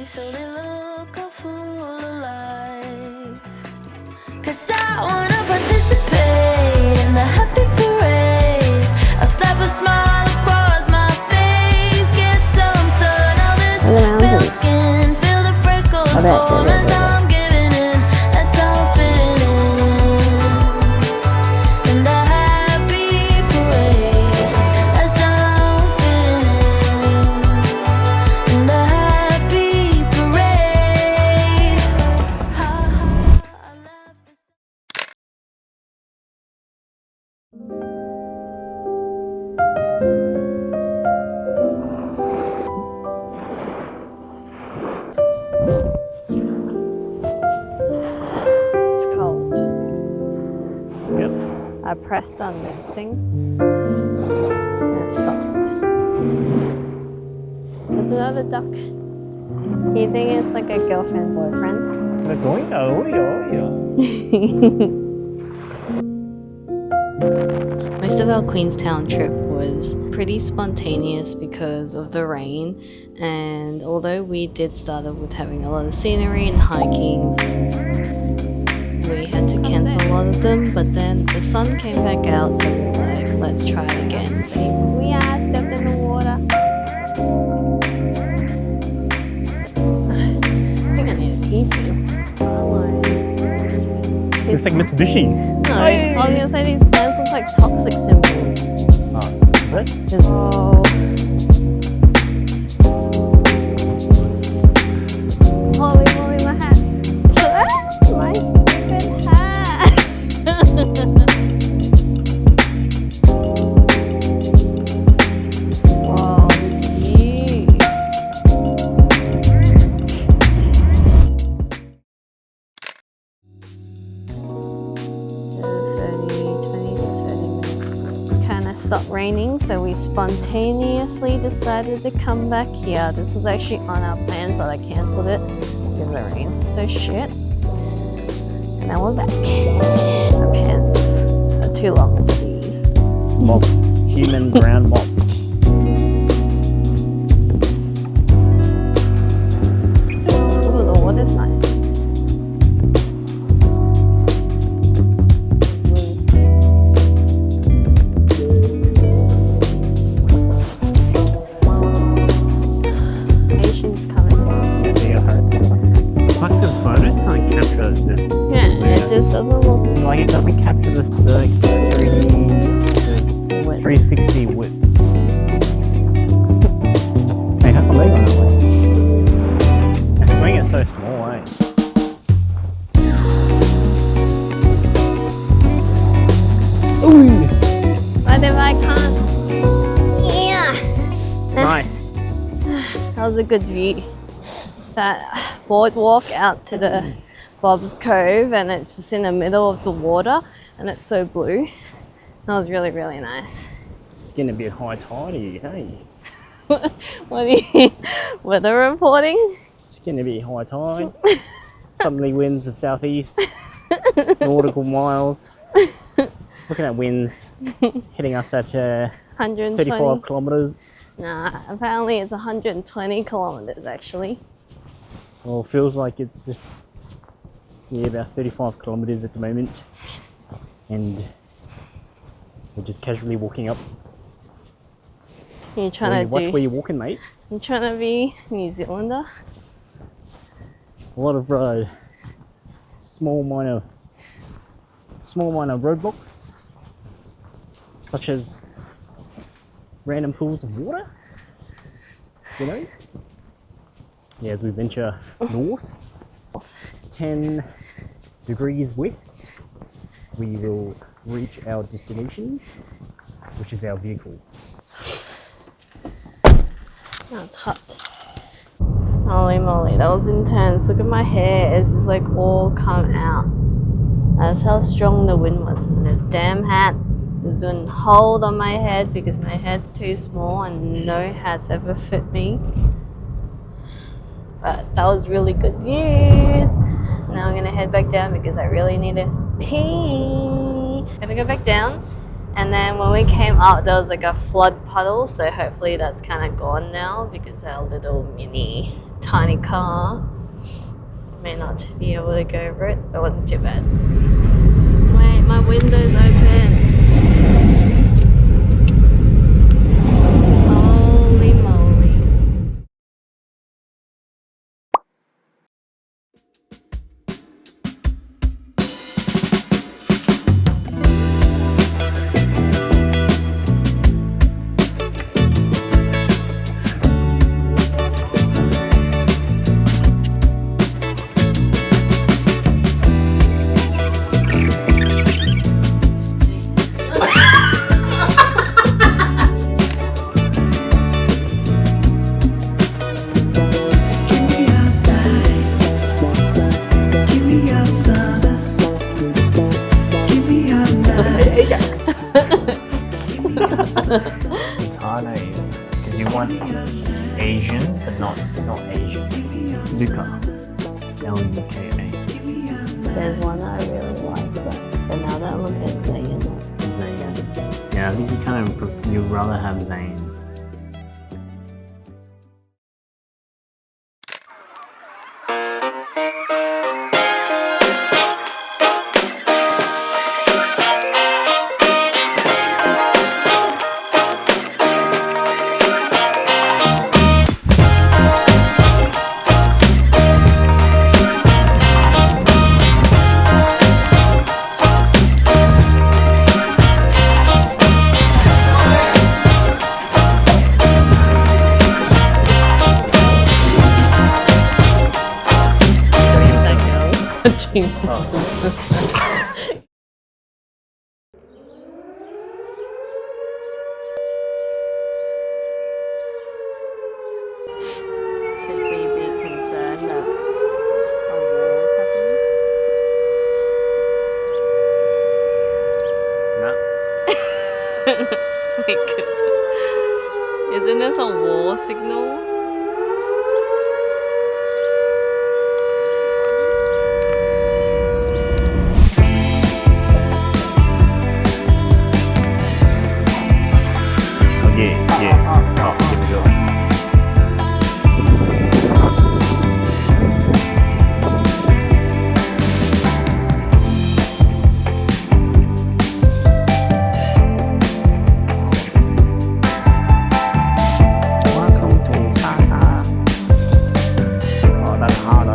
so they look all full of life. 'Cause I wanna participate in the happy parade. I'll slap a smile across my face, get some sun on this pale skin, feel the freckles form as I'm giving in. That's how I'm feeling in the happy parade. That's how I'm feeling in the happy parade. Ha ha, I love this. It's cold. Yep. I pressed on this thing and it's soft. There's another duck. You think it's like a girlfriend boyfriend? They're going, oh yeah. Most of our Queenstown trip was pretty spontaneous because of the rain, and although we did start off with having a lot of scenery and hiking, we had to cancel a lot of them, but then the sun came back out, so we were like, let's try it again. We are stepped in the water. I think I need a pee soon. It's like Mitsubishi. No, I was gonna say these plants look like toxic symbols. Oh, is it? Oh. Holy moly, my hat. My stupid hat. Wow, this view. Stopped raining, so we spontaneously decided to come back here. This was actually on our plans, but I cancelled it because the rains were so shit. And now we're back. My pants are too long for these. Mob. Human brown mob. Ooh, the water's nice. Doesn't look Like it doesn't capture the 360 width. Hey, have a leg on that way. That swing is so small, eh? Ooh! whatever I can't. Yeah. Nice. That was a good view. That boardwalk out to the Bob's Cove, and it's just in the middle of the water and it's so blue. That was really, really nice. It's getting a bit high tide, hey? What are you, weather reporting? It's getting a bit high tide. Southerly winds of southeast, nautical miles. Looking at winds hitting us at 35 kilometres. Nah, apparently it's 120 kilometres actually. Well, it feels like it's about 35 kilometres at the moment, and we're just casually walking up. You're trying to watch where you're walking, mate. You're trying to be New Zealander. A lot of small minor roadblocks, such as random pools of water. You know. Yeah, as we venture north, 10 degrees west, we will reach our destination, which is our vehicle. Oh, it's hot. Holy moly, that was intense. Look at my hair, it's just like all come out. That's how strong the wind was. And this damn hat is doing hold on my head because my head's too small and no hats ever fit me. But that was really good views. Now I'm gonna head back down because I really need to pee. I'm gonna go back down, and then when we came up there was like a flood puddle, so hopefully that's kind of gone now because our little mini tiny car. May not be able to go over it, but it wasn't too bad. Wait, my window's open. Holy moly. It's hard, because you want Asian, but not Asian. Luka. L-U-K-A. There's one that I really like, but now that I look at Zayn. Zayn. Yeah, I think you'd rather have Zayn. Should we be concerned that a war's happening? No. My goodness. Isn't this a war signal? Yeah. Oh, here we go. Welcome to Sasa. Oh, that's hard.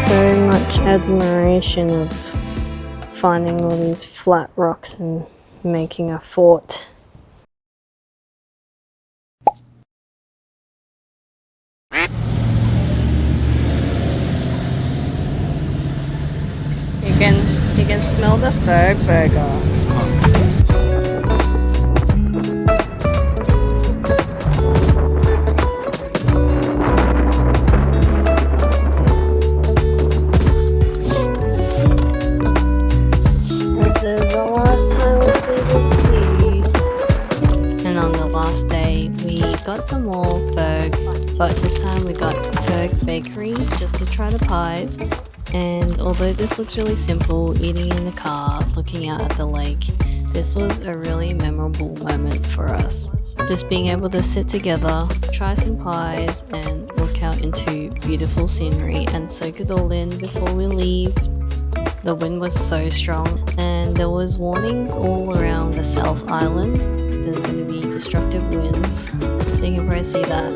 So much admiration of finding all these flat rocks and making a fort. You can smell the Ferg burger. This is the last time we'll see this view. And on the last day, we got some more Ferg, but this time we got Ferg Bakery just to try the pies. And although this looks really simple, eating in the car, looking out at the lake, this was a really memorable moment for us. Just being able to sit together, try some pies, and look out into beautiful scenery and soak it all in before we leave. The wind was so strong, and there was warnings all around the South Island. There's going to be destructive winds, so you can probably see that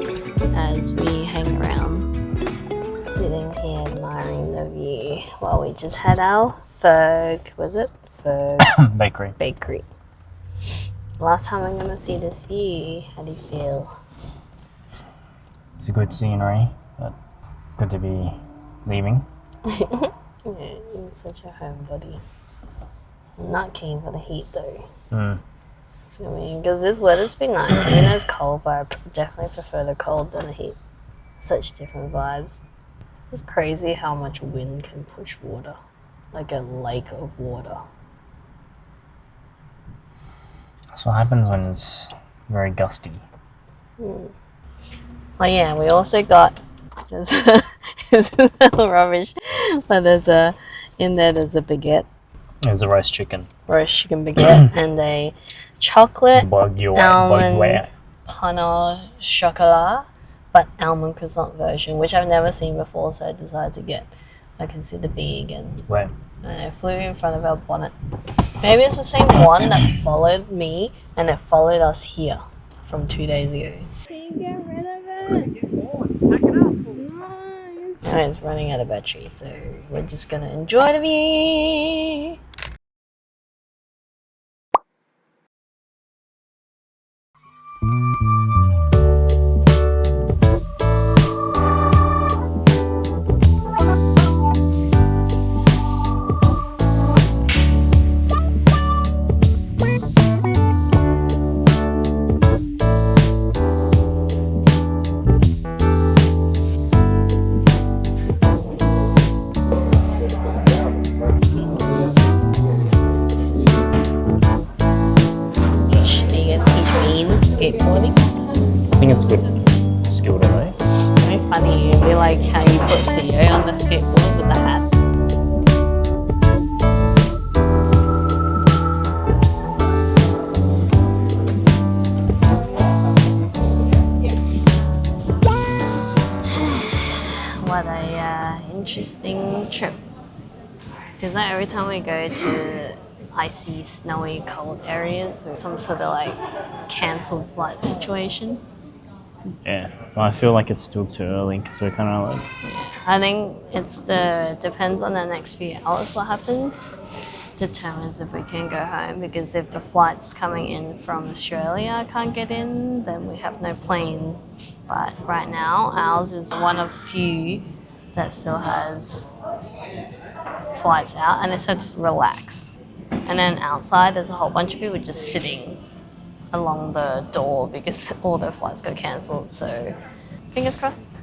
as we hang around. Sitting here admiring the view while we just had our Ferg Bakery. Last time I'm gonna see this view. How do you feel? It's a good scenery, but good to be leaving. Yeah, you're such a homebody. I'm not keen for the heat though. So, I mean, because this weather's been nice. Even though it's cold, but I definitely prefer the cold than the heat. Such different vibes. It's crazy how much wind can push water, like a lake of water. That's what happens when it's very gusty. Oh yeah, we also got, this is rubbish. But there's a baguette, There's a roast chicken. roast chicken baguette, and a chocolate almond pain au chocolat, but almond croissant version, which I've never seen before, so I decided to get. I can see the bee again. Where? And it flew in front of our bonnet. Maybe it's the same one that followed me and it followed us here from 2 days ago. Can you get rid of it? No, it's running out of battery, so we're just gonna enjoy the view. Skateboarding. I think it's good skill to know. Very funny. It'd be like how you put Theo on the skateboard with the hat. What a interesting trip. Seems like every time we go to icy, snowy, cold areas or some sort of like cancelled flight situation. Yeah, well, I feel like it's still too early because we're kind of like... I think depends on the next few hours what happens, determines if we can go home, because if the flights coming in from Australia can't get in, then we have no plane. But right now, ours is one of few that still has flights out, and it said just relax. And then outside, there's a whole bunch of people just sitting along the door because all their flights got cancelled. So, fingers crossed.